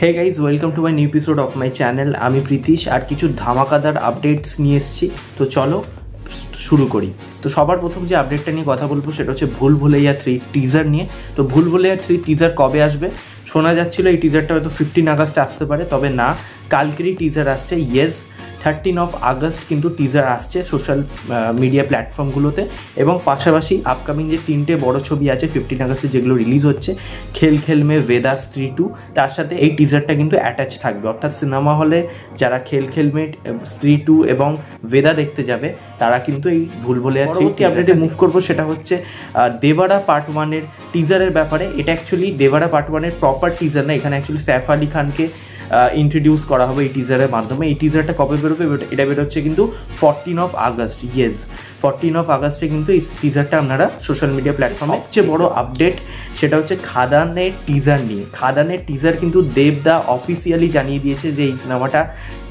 Hey guys, welcome to my new episode of my channel. আমি প্রীতিশ আর কিছু ধামাকাদার updates নিয়ে এসেছি। তো চলো শুরু করি। তো সবার প্রথম যে আপডেটটা নিয়ে কথা বলবো সেটা হচ্ছে ভুল ভুলাইয়া 3 টিজার নিয়ে। তো ভুল ভুলাইয়া 3 টিজার কবে আসবে? শোনা যাচ্ছিল এই টিজারটা হয়তো 15 আগস্ট আসতে পারে, তবে না, কালকেরই টিজার আসছে। ইয়েস, 13 আগস্ট কিন্তু টিজার আসছে সোশ্যাল মিডিয়া প্ল্যাটফর্মগুলোতে, এবং পাশাপাশি আপকামিং যে 3টে বড় ছবি আছে 15 আগস্টে যেগুলো রিলিজ হচ্ছে, খেল খেল মে, ভেদা, স্ত্রী 2, তার সাথে এই টিজারটা কিন্তু অ্যাটাচ থাকবে। অর্থাৎ সিনেমা হলে যারা খেল খেল মে, স্ত্রী 2 এবং ভেদা দেখতে যাবে তারা কিন্তু এই ভুল ভুলাইয়া 3 আপডেটে মুভ করবো। সেটা হচ্ছে দেবারা পার্ট 1-এর টিজারের ব্যাপারে। এটা অ্যাকচুয়ালি দেবারা পার্ট 1-এর প্রপার টিজার না, এখানে অ্যাকচুয়ালি সৈফ আলী খানকে ইন্ট্রোডিউস করা হবে এই টিজারের মাধ্যমে। এই টিজারটা কবে বেরোবে? এটা বেরোচ্ছে কিন্তু 14 আগস্ট। ইয়েস, 14 আগস্টে কিন্তু এই টিজারটা আপনারা সোশ্যাল মিডিয়া প্ল্যাটফর্মে। সবচেয়ে বড় আপডেট সেটা হচ্ছে খাদানের টিজার নিয়ে। খাদানের টিজার কিন্তু দেবদা অফিসিয়ালি জানিয়ে দিয়েছে যে এই সিনেমাটা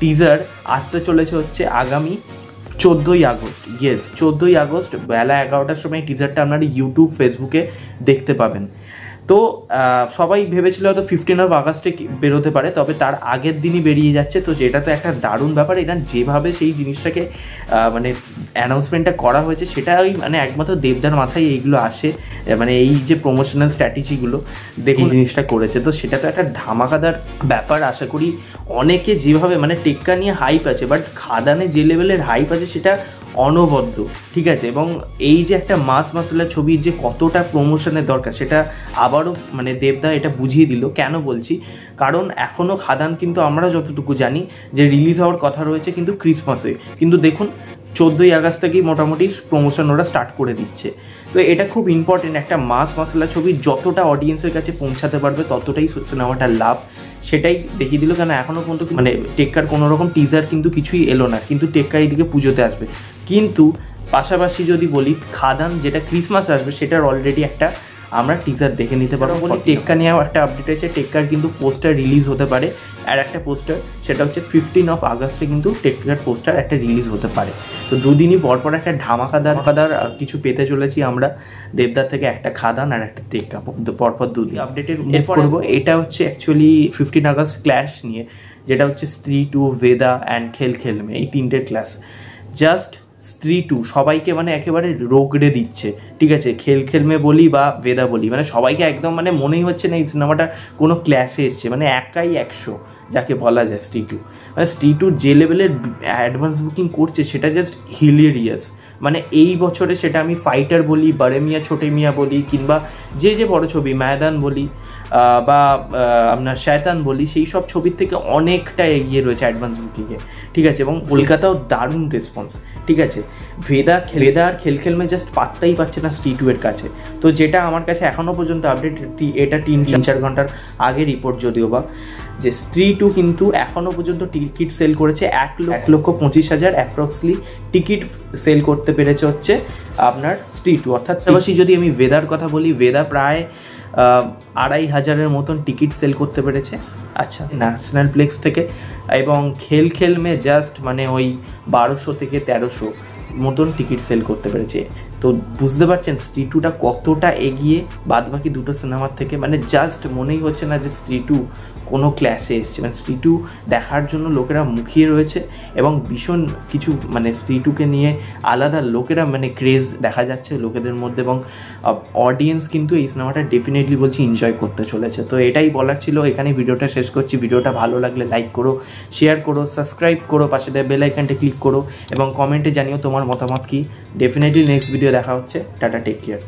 টিজার আসতে চলেছে হচ্ছে আগামী 14 আগস্ট। ইয়েস, 14 আগস্ট বেলা 11টার সময় টিজারটা আপনারা ইউটিউব, ফেসবুকে দেখতে পাবেন। তো সবাই ভেবেছিল হয়তো 15 আগস্টে বেরোতে পারে, তবে তার আগের দিনই বেরিয়ে যাচ্ছে। তো যেটা তো একটা দারুণ ব্যাপার। এটা যেভাবে সেই জিনিসটাকে মানে অ্যানাউন্সমেন্টটা করা হয়েছে, সেটা ওই মানে একমাত্র দেবদার মাথায় এইগুলো আসে, মানে এই যে প্রমোশনাল স্ট্র্যাটেজিগুলো দেখে জিনিসটা করেছে। তো সেটা তো একটা ধামাকাদার ব্যাপার। আশা করি অনেকে যেভাবে মানে টেক্কা নিয়ে হাইপ আছে, বাট খাদানে যে লেভেলের হাইপ আছে সেটা অনবদ্য, ঠিক আছে। এবং এই যে একটা মাস মাসালা ছবির যে কতটা প্রমোশনের দরকার সেটা আবারও মানে দেবদা এটা বুঝিয়ে দিল। কেন বলছি? কারণ এখনও খাদান কিন্তু আমরা যতটুকু জানি যে রিলিজ হওয়ার কথা রয়েছে কিন্তু ক্রিসমাসে, কিন্তু দেখুন 14 আগস্ট থেকেই মোটামুটি প্রমোশন ওরা স্টার্ট করে দিচ্ছে। তো এটা খুব ইম্পর্টেন্ট। একটা মাস মাসালা ছবি যতটা অডিয়েন্সের কাছে পৌঁছাতে পারবে ততটাই সিনেমাটার লাভ, সেটাই দেখিয়ে দিল। কেন এখনও পর্যন্ত মানে টেক্কার কোনো রকম টিজার কিন্তু কিছুই এলো না, কিন্তু টেক্কা এইদিকে পুজোতে আসবে। কিন্তু পাশাপাশি যদি বলি খাদান যেটা ক্রিসমাস আসবে সেটার অলরেডি একটা আমরা টিজার দেখে নিতে পারবো। বলি টেক্কা নিয়েও একটা আপডেট আছে। টেক্কার কিন্তু পোস্টার রিলিজ হতে পারে, আর একটা পোস্টার সেটা হচ্ছে 15 আগস্টে কিন্তু টেক্কার পোস্টার একটা রিলিজ হতে পারে। তো দুদিনই পরপর একটা ধামাকাদার কিছু পেতে চলেছি আমরা দেবদার থেকে, একটা খাদান আর একটা টেক্কা, পরপর দুদিন আপডেটের মুভ করবো। এটা হচ্ছে অ্যাকচুয়ালি 15 আগস্ট ক্ল্যাশ নিয়ে, যেটা হচ্ছে স্ত্রী 2, ভেদা অ্যান্ড খেল খেল মে, এই 3টের ক্লাস। জাস্ট স্ত্রী 2 সবাইকে মানে একেবারে রোগড়ে দিচ্ছে, ঠিক আছে। খেল খেল মে বলি বা ভেদা বলি, মানে সবাইকে একদম মানে মনেই হচ্ছে না এই সিনেমাটা কোনো ক্লাসে এসছে, মানে একাই 100 যাকে বলা যায় স্ত্রী 2। মানে স্ত্রী 2 যে লেভেলের অ্যাডভান্স বুকিং করছে সেটা জাস্ট হিলিয়ারিয়াস। মানে এই বছরে সেটা আমি ফাইটার বলি, বড়ে মিয়া ছোটে মিয়া বলি, কিংবা যে বড় ছবি ময়দান বলি বা আপনার শয়তান বলি, সেই সব ছবির থেকে অনেকটা এগিয়ে রয়েছে অ্যাডভান্স বুকিংয়ে, ঠিক আছে। এবং কলকাতাও দারুণ রেসপন্স, ঠিক আছে। ভেদা আর খেল খেল মে জাস্ট পাত্তাই পাচ্ছে না স্ত্রী 2 এর কাছে। তো যেটা আমার কাছে এখনও পর্যন্ত আপডেট, এটা 3-4 ঘন্টার আগে রিপোর্ট যদিও বা, যে স্ত্রী 2 কিন্তু এখনও পর্যন্ত টিকিট সেল করেছে 1,25,000 অ্যাপ্রক্সলি টিকিট সেল করতে পেরেছে হচ্ছে আপনার স্ত্রী 2। অর্থাৎ পাশাপাশি যদি আমি ভেদার কথা বলি, ভেদা প্রায় 2,500-এর মতন টিকিট সেল করতে পেরেছে, আচ্ছা, ন্যাশনাল প্লেক্স থেকে। এবং খেল খেল মে জাস্ট মানে ওই 1200 থেকে 1300 মতন টিকিট সেল করতে পেরেছে। তো বুঝতে পারছেন স্ত্রী 2টা কতটা এগিয়ে বাদবাকি দুটো সিনেমার থেকে। মানে জাস্ট মনেই হচ্ছে না যে স্ত্রী 2 কোনো ক্লাসে এসছে। মানে স্ত্রী 2 দেখার জন্য লোকেরা মুখিয়ে রয়েছে, এবং ভীষণ কিছু মানে স্ত্রী 2কে নিয়ে আলাদা লোকেরা মানে ক্রেজ দেখা যাচ্ছে লোকেদের মধ্যে, এবং অডিয়েন্স কিন্তু এই সিনেমাটা ডেফিনেটলি বলছি এনজয় করতে চলেছে। তো এটাই বলার ছিল, এখানে ভিডিওটা শেষ করছি। ভিডিওটা ভালো লাগলে লাইক করো, শেয়ার করো, সাবস্ক্রাইব করো, পাশে দেওয়া বেল আইকনটা ক্লিক করো, এবং কমেন্টে জানিও তোমার মতামত কি। ডেফিনেটলি নেক্সট ভিডিও দেখা হচ্ছে। Tata, take care.